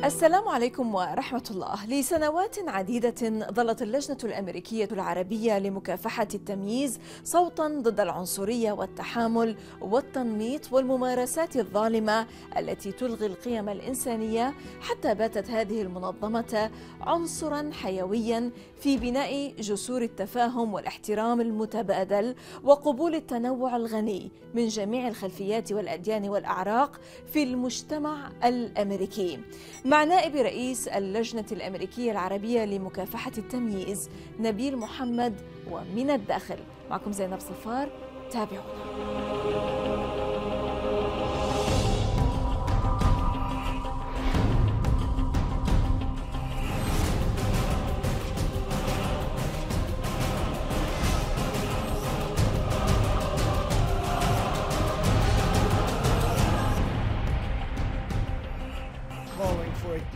السلام عليكم ورحمة الله. لسنوات عديدة ظلت اللجنة الأميركية العربية لمكافحة التمييز صوتا ضد العنصرية والتحامل والتنميط والممارسات الظالمة التي تلغي القيم الإنسانية، حتى باتت هذه المنظمة عنصرا حيويا في بناء جسور التفاهم والاحترام المتبادل وقبول التنوع الغني من جميع الخلفيات والأديان والأعراق في المجتمع الأمريكي. مع نائب رئيس اللجنة الأميركية العربية لمكافحة التمييز نبيل محمد ومن الداخل، معكم زينب صفار، تابعونا.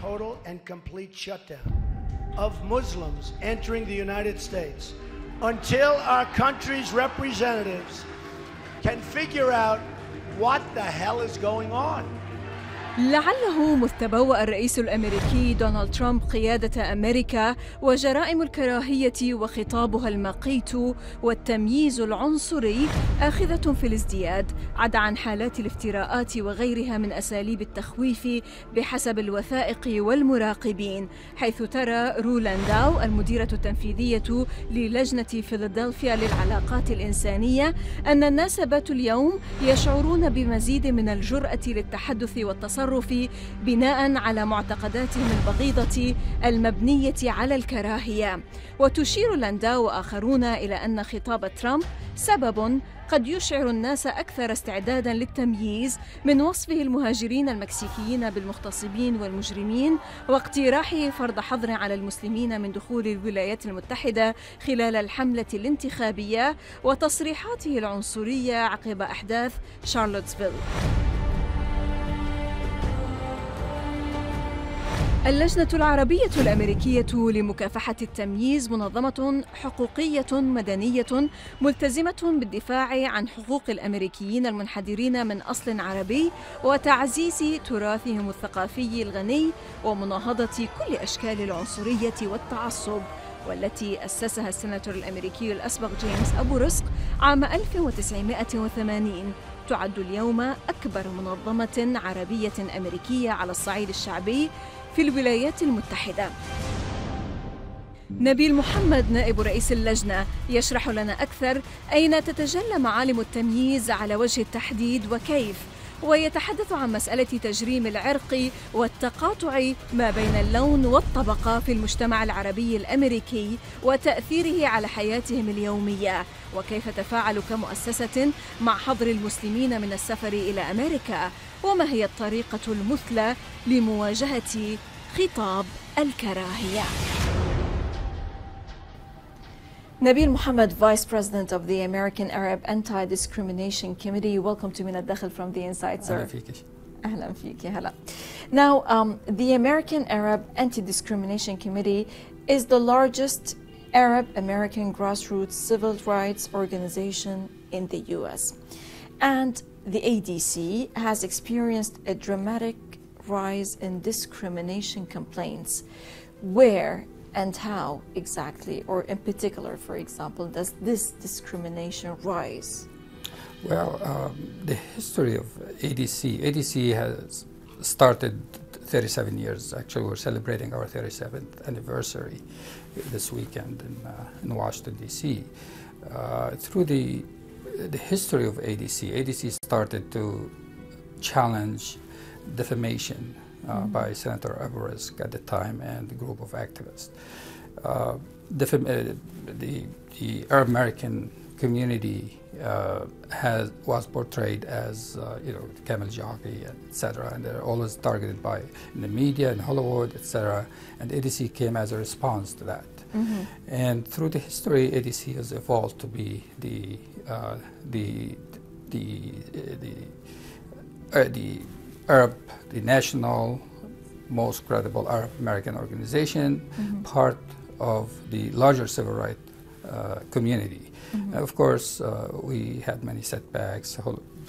Total and complete shutdown of Muslims entering the United States until our country's representatives can figure out what the hell is going on. لعله مذ تبوأ الرئيس الأميركي دونالد ترامب قيادة أمريكا وجرائم الكراهية وخطابها المقيت والتمييز العنصري آخذة في الازدياد، عدا عن حالات الافتراءات وغيرها من أساليب التخويف بحسب الوثائق والمراقبين، حيث ترى رو لانداو المديرة التنفيذية للجنة فيلادلفيا للعلاقات الإنسانية أن الناس باتوا اليوم يشعرون بمزيد من الجرأة للتحدث والتصرف بناء على معتقداتهم البغيضة المبنية على الكراهية. وتشير لانداو وآخرون إلى أن خطاب ترامب سبب قد يشعر الناس أكثر استعدادا للتمييز من وصفه المهاجرين المكسيكيين بالمغتصبين والمجرمين، واقتراحه فرض حظر على المسلمين من دخول الولايات المتحدة خلال الحملة الانتخابية، وتصريحاته العنصرية عقب أحداث شارلوتسفيل. اللجنة العربية الأميركية لمكافحة التمييز منظمة حقوقية مدنية ملتزمة بالدفاع عن حقوق الأميركيين المنحدرين من أصل عربي وتعزيز تراثهم الثقافي الغني ومناهضة كل أشكال العنصرية والتعصب، والتي أسسها السيناتور الأميركي الأسبق جيمس أبو رزق عام 1980. تعد اليوم أكبر منظمة عربية أمريكية على الصعيد الشعبي في الولايات المتحدة. نبيل محمد نائب رئيس اللجنة يشرح لنا أكثر أين تتجلى معالم التمييز على وجه التحديد وكيف، ويتحدث عن مسألة تجريم العرق والتقاطع ما بين اللون والطبقة في المجتمع العربي الأمريكي وتأثيره على حياتهم اليومية، وكيف تفاعلوا كمؤسسة مع حظر المسلمين من السفر إلى أميركا، وما هي الطريقة المثلى لمواجهة خطاب الكراهية. Nabeel Muhammad, Vice President of the American Arab Anti-Discrimination Committee. Welcome to من الداخل from the inside, sir. أهلا فيك. أهلا فيك. هلا. Now, the American Arab Anti-Discrimination Committee is the largest Arab American grassroots civil rights organization in the U.S. And the ADC has experienced a dramatic rise in discrimination complaints. Where and how exactly, or in particular, for example, does this discrimination rise? Well, the history of ADC has started 37 years. Actually, we're celebrating our 37th anniversary this weekend in Washington, D.C. Through the history of ADC started to challenge defamation by Senator Abu Rizk at the time and a group of activists. The Arab American community was portrayed as camel jockey, etc., and they're always targeted by in the media in Hollywood, etc. And ADC came as a response to that. Mm-hmm. And through the history, ADC has evolved to be the national, most credible Arab American organization, mm-hmm. part of the larger civil rights community. Mm-hmm. Of course, we had many setbacks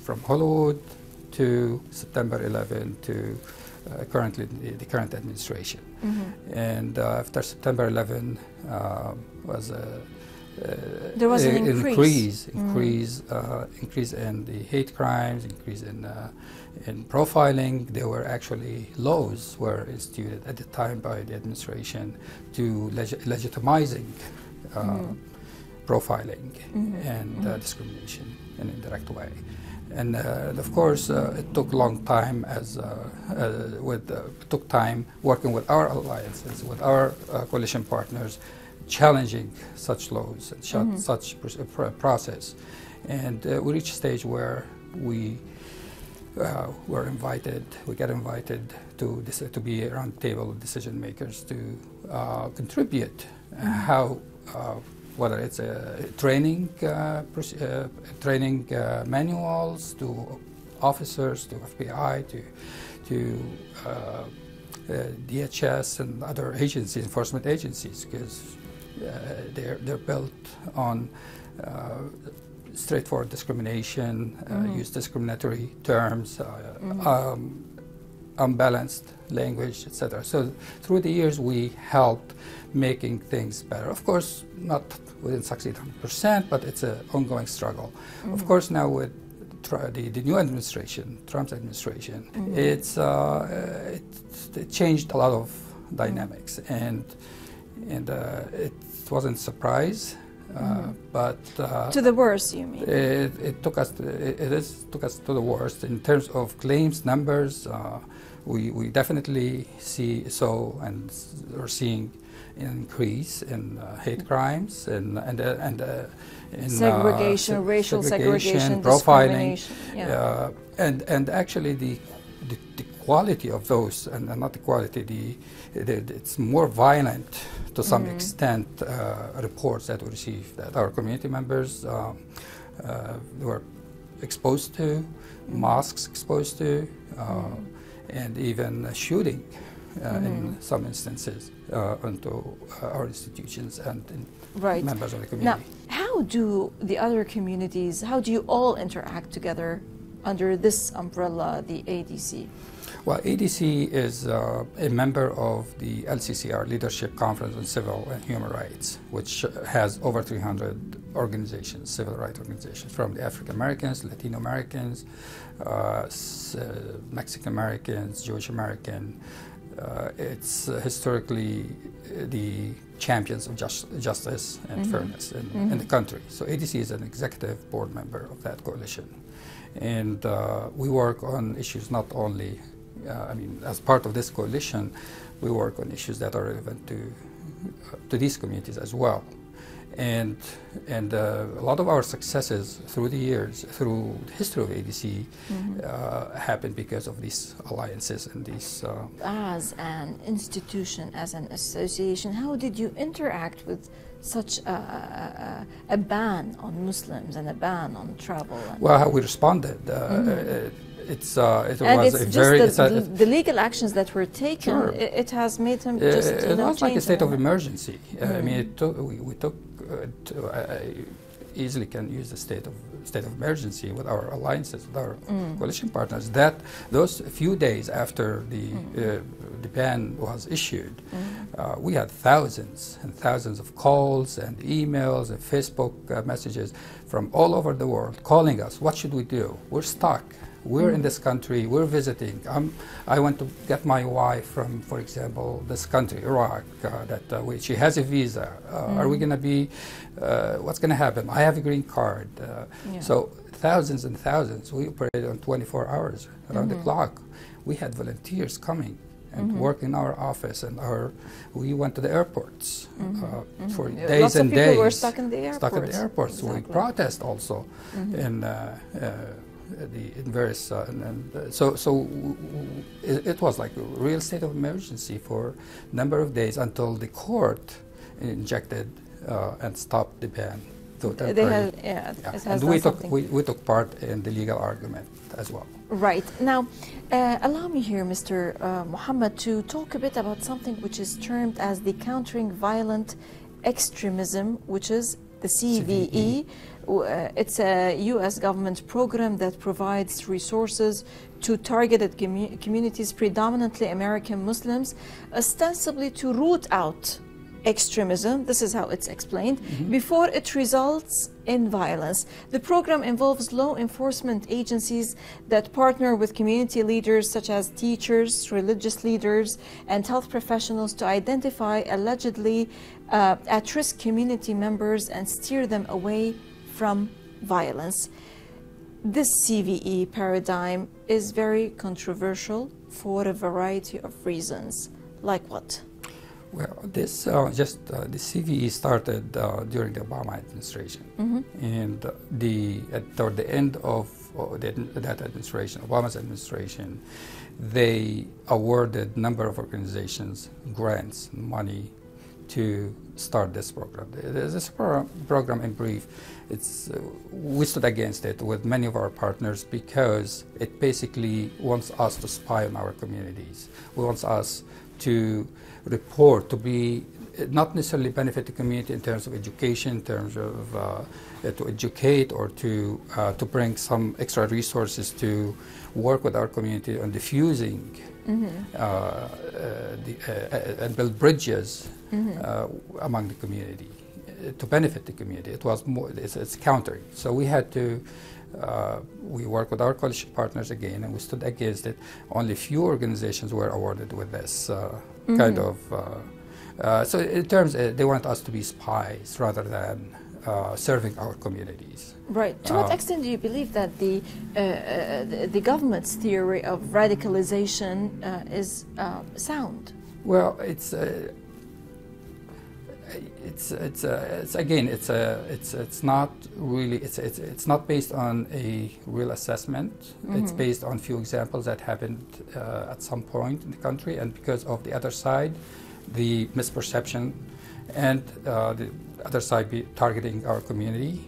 from Hollywood to September 11 to currently the current administration. And after September 11 was there was an increase in the hate crimes, increase in profiling. There were actually laws were instituted at the time by the administration to legitimizing profiling and discrimination in an indirect way. And of course, it took a long time it took time working with our alliances, with our coalition partners, challenging such laws and such process. And we reached a stage where we got invited to be around the table with decision makers to contribute how whether it's training manuals to officers, to FBI, to DHS and other agencies, enforcement agencies, because they're built on straightforward discrimination, use discriminatory terms, unbalanced language, etc. So through the years, we helped making things better. Of course, not within succeed 100%, but it's an ongoing struggle. Of course, now with the new administration, Trump's administration, it changed a lot of dynamics, and it wasn't a surprise. But to the worst, you mean? It took us to the worst in terms of claims numbers. We definitely are seeing an increase in hate crimes and in segregation, racial segregation, profiling, yeah. And actually the quality of those, and not the quality, it's more violent to some extent. Reports that we received that our community members were exposed to, mosques exposed to, and even shooting in some instances onto our institutions and members of the community. Now, how do the other communities, how do you all interact together under this umbrella, the ADC? Well, ADC is a member of the LCCR, Leadership Conference on Civil and Human Rights, which has over 300 organizations, civil rights organizations, from the African Americans, Latino Americans, Mexican Americans, Jewish American. It's historically the champions of justice and fairness in the country. So ADC is an executive board member of that coalition. And we work on issues not only, as part of this coalition, we work on issues that are relevant to these communities as well. And a lot of our successes through the years, through the history of ADC, happened because of these alliances and these... As an institution, as an association, how did you interact with such a ban on Muslims and a ban on travel? Well, how we responded. It was a very... The legal actions that were taken, sure. It has made them just it was like a state of emergency. We easily can use the state of emergency with our alliances, with our coalition partners. That those few days after the ban was issued, we had thousands and thousands of calls and emails and Facebook messages from all over the world calling us. What should we do? We're stuck. We're in this country, we're visiting. I went to get my wife from, for example, this country, Iraq, she has a visa. Are we going to be, what's going to happen? I have a green card. So thousands and thousands. We operated on 24 hours around the clock. We had volunteers coming and work in our office, and we went to the airports for days Lots and of people days. were stuck in the airports. Stuck in the airports. Exactly. We protest also in various, so it was like a real state of emergency for a number of days until the court injected and stopped the ban. And we took part in the legal argument as well. Right. Now, allow me here, Mr. Muhammad, to talk a bit about something which is termed as the countering violent extremism, which is the CVE. It's a U.S. government program that provides resources to targeted communities, predominantly American Muslims, ostensibly to root out extremism, this is how it's explained, before it results in violence. The program involves law enforcement agencies that partner with community leaders such as teachers, religious leaders, and health professionals to identify allegedly at-risk community members and steer them away from violence. This CVE paradigm is very controversial for a variety of reasons. Like what? Well, this the CVE started during the Obama administration, and toward the end of that administration, Obama's administration, they awarded a number of organizations grants, money, to start this program. This program, in brief, we stood against it with many of our partners because it basically wants us to spy on our communities. It wants us to report, to be not necessarily benefit the community in terms of education, in terms of to educate or to bring some extra resources to work with our community on diffusing and build bridges among the community to benefit the community. It was more, it's countering. So we had to, we worked with our coalition partners again, and we stood against it. Only few organizations were awarded with this kind of, so in terms, they want us to be spies rather than serving our communities. Right. To what extent do you believe that the government's theory of radicalization is sound? Well, it's not really, it's not based on a real assessment. It's based on few examples that happened at some point in the country, and because of the other side, the misperception, and the other side targeting our community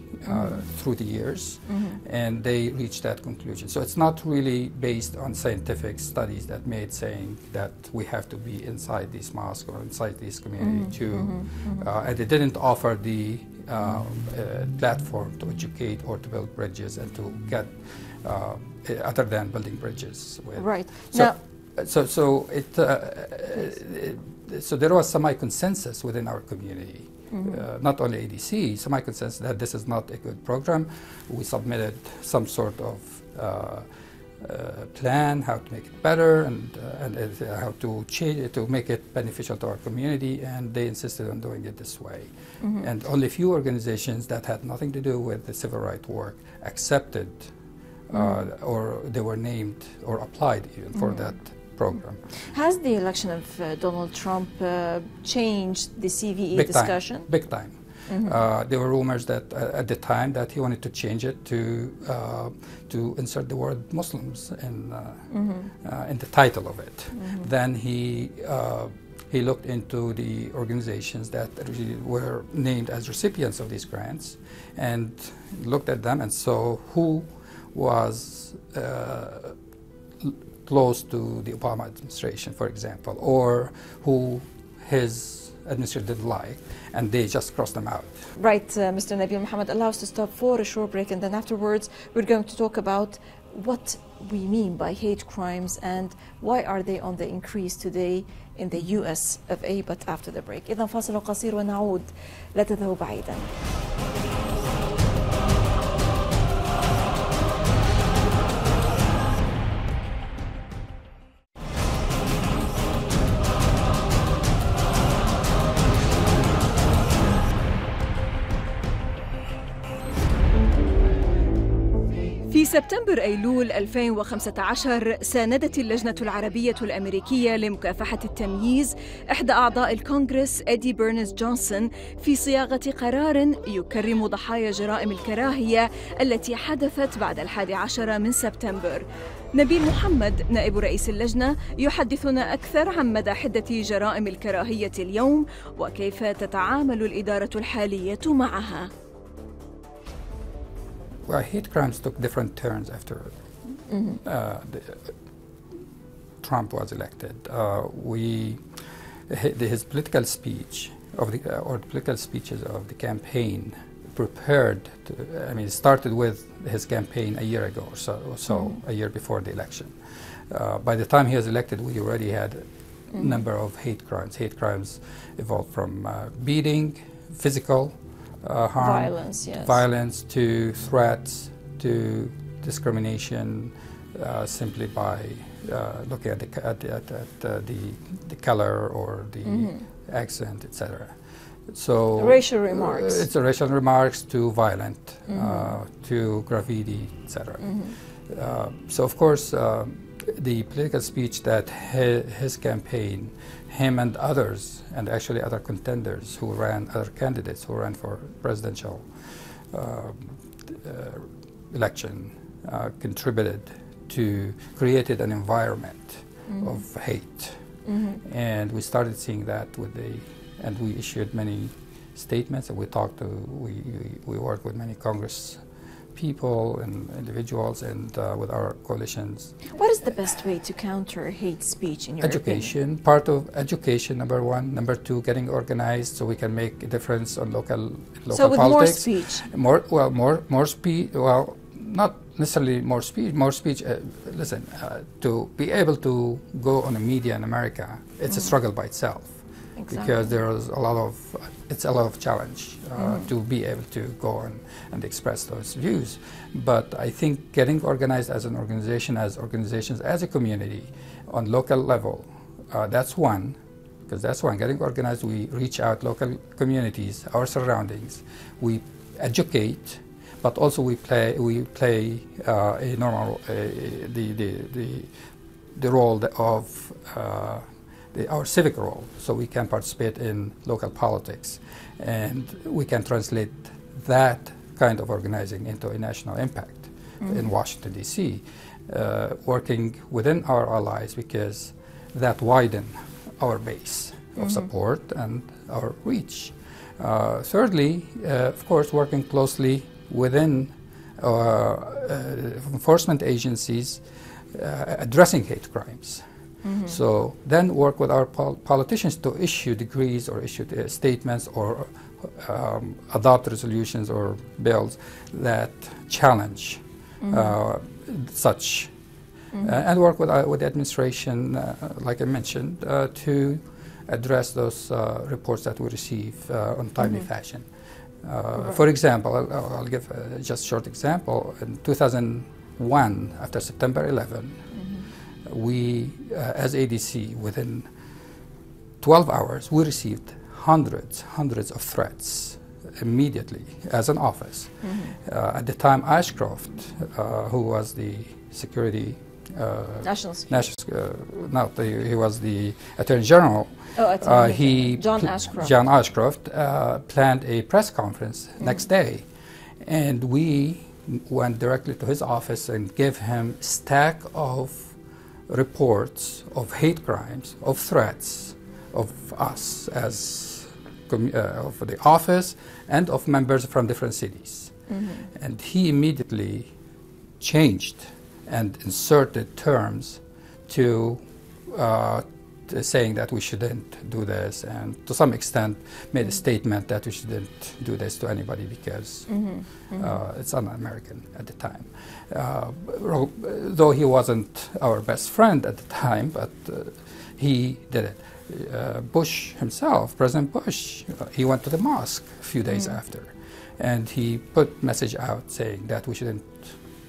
through the years, and they reached that conclusion. So it's not really based on scientific studies that made saying that we have to be inside these mosques or inside this community and they didn't offer the platform to educate or to build bridges and to get other than building bridges with. Right. So there was semi-consensus within our community, not only ADC, semi-consensus that this is not a good program. We submitted some sort of plan how to make it better and how to change it to make it beneficial to our community, and they insisted on doing it this way. And only few organizations that had nothing to do with the civil rights work accepted or they were named or applied even for that program. Has the election of Donald Trump changed the CVE discussion? Big time. There were rumors that at the time that he wanted to change it to insert the word Muslims in the title of it. Then he looked into the organizations that were named as recipients of these grants and looked at them and saw who was close to the Obama administration, for example, or who his administration didn't like, and they just crossed them out. Right, Mr. Nabeel. Muhammad, allow us to stop for a short break, and then afterwards we're going to talk about what we mean by hate crimes and why are they on the increase today in the US of A, but after the break. إذن فاصل قصير ونعود، لا تذهبوا بعيدا. في سبتمبر أيلول 2015 ساندت اللجنة العربية الأميركية لمكافحة التمييز إحدى أعضاء الكونغرس إدي بيرنز جونسون في صياغة قرار يكرم ضحايا جرائم الكراهية التي حدثت بعد 11 من سبتمبر. نبيل محمد نائب رئيس اللجنة يحدثنا أكثر عن مدى حدة جرائم الكراهية اليوم وكيف تتعامل الإدارة الحالية معها. Well, hate crimes took different turns after Trump was elected. His political speech or the political speeches of the campaign prepared to, I mean, started with his campaign a year ago or so, a year before the election. By the time he was elected, we already had a number of hate crimes. Hate crimes evolved from beating, physical harm, violence, to threats, to discrimination, simply by looking at the color or the accent, etc. So racial remarks. It's a racial remarks to violent, to graffiti, etc. So of course, the political speech that his campaign, him and others, and actually other contenders who ran, other candidates who ran for presidential election, contributed to created an environment of hate. And we started seeing that and we issued many statements, and we worked with many Congress people and individuals and with our coalitions. What is the best way to counter hate speech in your Education, opinion? part of education, number one. Number two, getting organized so we can make a difference on local so with politics. More speech? Well, not necessarily more speech. Listen, to be able to go on the media in America, it's a struggle by itself. Exactly. Because there's it's a lot of challenge to be able to go and express those views. But I think getting organized as an organization, as organizations, as a community on local level, that's one. Because that's one. Getting organized, we reach out local communities, our surroundings, we educate, but also we play a normal the role of our civic role, so we can participate in local politics, and we can translate that kind of organizing into a national impact in Washington, D.C., working within our allies, because that widen our base of support and our reach. Thirdly, of course, working closely within enforcement agencies addressing hate crimes. So then work with our politicians to issue decrees or issue statements or adopt resolutions or bills that challenge such. And work with the administration, like I mentioned, to address those reports that we receive on timely fashion. For example, I'll give just a short example. In 2001, after September 11, we, as ADC, within 12 hours, we received hundreds of threats immediately as an office. At the time, Ashcroft, who was the security National Security. he was the Attorney General. John Ashcroft planned a press conference next day, and we went directly to his office and gave him a stack of reports of hate crimes, of threats of us as of the office and of members from different cities. And he immediately changed and inserted terms to saying that we shouldn't do this, and to some extent made a statement that we shouldn't do this to anybody because it's un-American at the time. Though he wasn't our best friend at the time, but he did it. Bush himself, President Bush, he went to the mosque a few days after, and he put message out saying that we shouldn't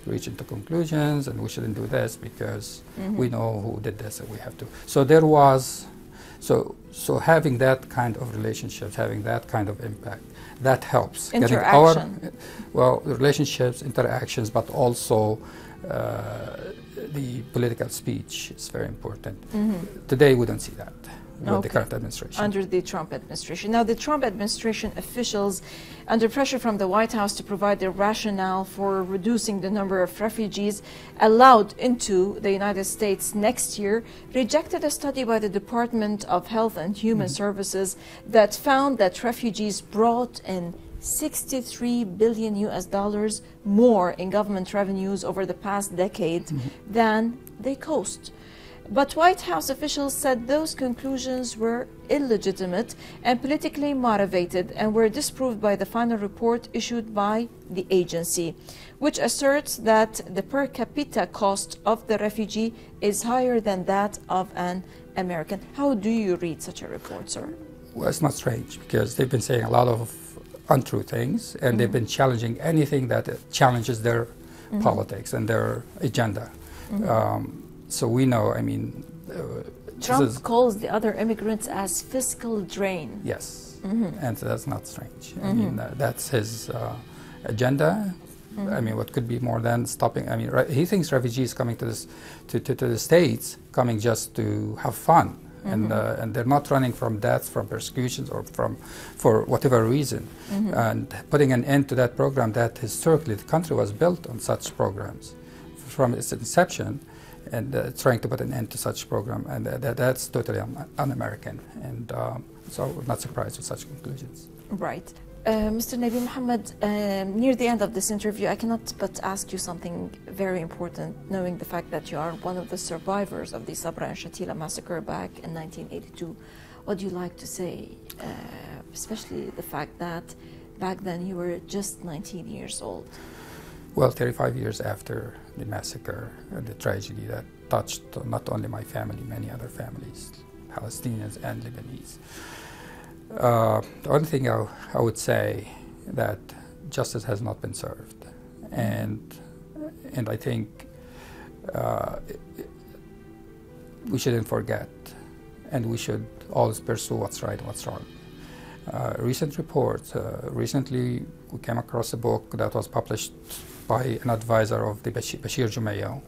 reach into conclusions and we shouldn't do this because we know who did this and we have to. So there was, so having that kind of relationships, having that kind of impact, that helps. Interaction. Relationships, interactions, but also the political speech is very important. Today we don't see that with the current administration. Under the Trump administration. Now, the Trump administration officials, under pressure from the White House to provide their rationale for reducing the number of refugees allowed into the United States next year, rejected a study by the Department of Health and Human Services that found that refugees brought in $63 billion more in government revenues over the past decade than they cost. But White House officials said those conclusions were illegitimate and politically motivated and were disproved by the final report issued by the agency, which asserts that the per capita cost of the refugee is higher than that of an American. How do you read such a report, sir? Well, it's not strange because they've been saying a lot of untrue things, and they've been challenging anything that challenges their politics and their agenda. So we know, I mean... Trump calls the other immigrants as fiscal drain. Yes, and that's not strange. I mean, that's his agenda. I mean, what could be more than stopping? I mean, he thinks refugees coming to this, to the States, coming just to have fun. And they're not running from death, from persecutions, or for whatever reason. And putting an end to that program that historically the country was built on such programs from its inception, and trying to put an end to such program, and that's totally un-American. And so I'm not surprised with such conclusions. Right. Mr. Nabeel Muhammad, near the end of this interview, I cannot but ask you something very important, knowing the fact that you are one of the survivors of the Sabra and Shatila massacre back in 1982. What do you like to say, especially the fact that back then you were just 19 years old? Well, 35 years after the massacre and the tragedy that touched not only my family, many other families, Palestinians and Lebanese. The only thing I would say that justice has not been served, and I think we shouldn't forget, and we should always pursue what's right and what's wrong. Recent reports, recently we came across a book that was published by an advisor of the Bashir Jumayel,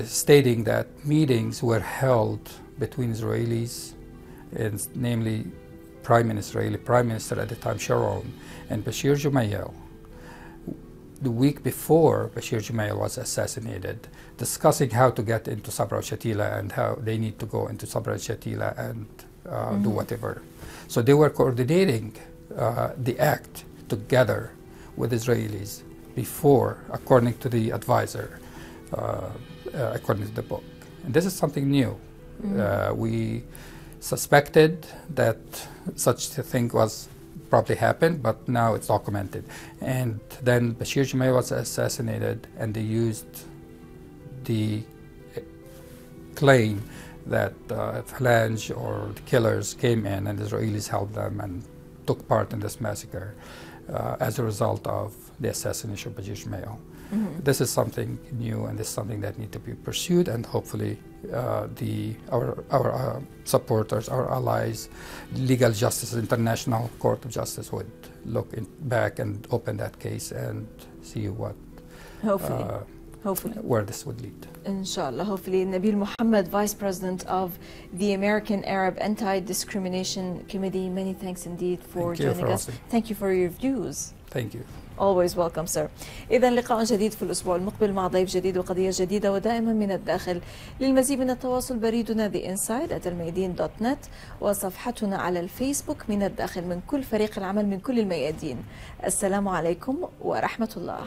stating that meetings were held between Israelis, and namely Israeli Prime Minister at the time, Sharon, and Bashir Jumayel, the week before Bashir Jumayel was assassinated, discussing how to get into Sabra Shatila and how they need to go into Sabra Shatila and do whatever. So they were coordinating the act together with Israelis before, according to the advisor, according to the book. And this is something new. We suspected that such a thing was probably happened, but now it's documented. And then Bashir Jumayel was assassinated, and they used the claim that Phalange or the killers came in and the Israelis helped them and took part in this massacre as a result of the assassination of Bashir Jumayel. This is something new, and this is something that needs to be pursued, and hopefully our supporters, our allies, legal justice, International Court of Justice would look back and open that case and see what, hopefully, where this would lead. Inshallah, hopefully. Nabeel Muhammad, Vice President of the American Arab Anti-Discrimination Committee, many thanks indeed for joining us. Thank you for your views. Thank you. Always welcome, sir. إذا لقاء جديد في الأسبوع المقبل مع ضيف جديد وقضية جديدة ودائما من الداخل. للمزيد من التواصل بريدنا theinside@almayadeen.net وصفحتنا على الفيسبوك من الداخل من كل فريق العمل من كل الميادين. السلام عليكم ورحمة الله.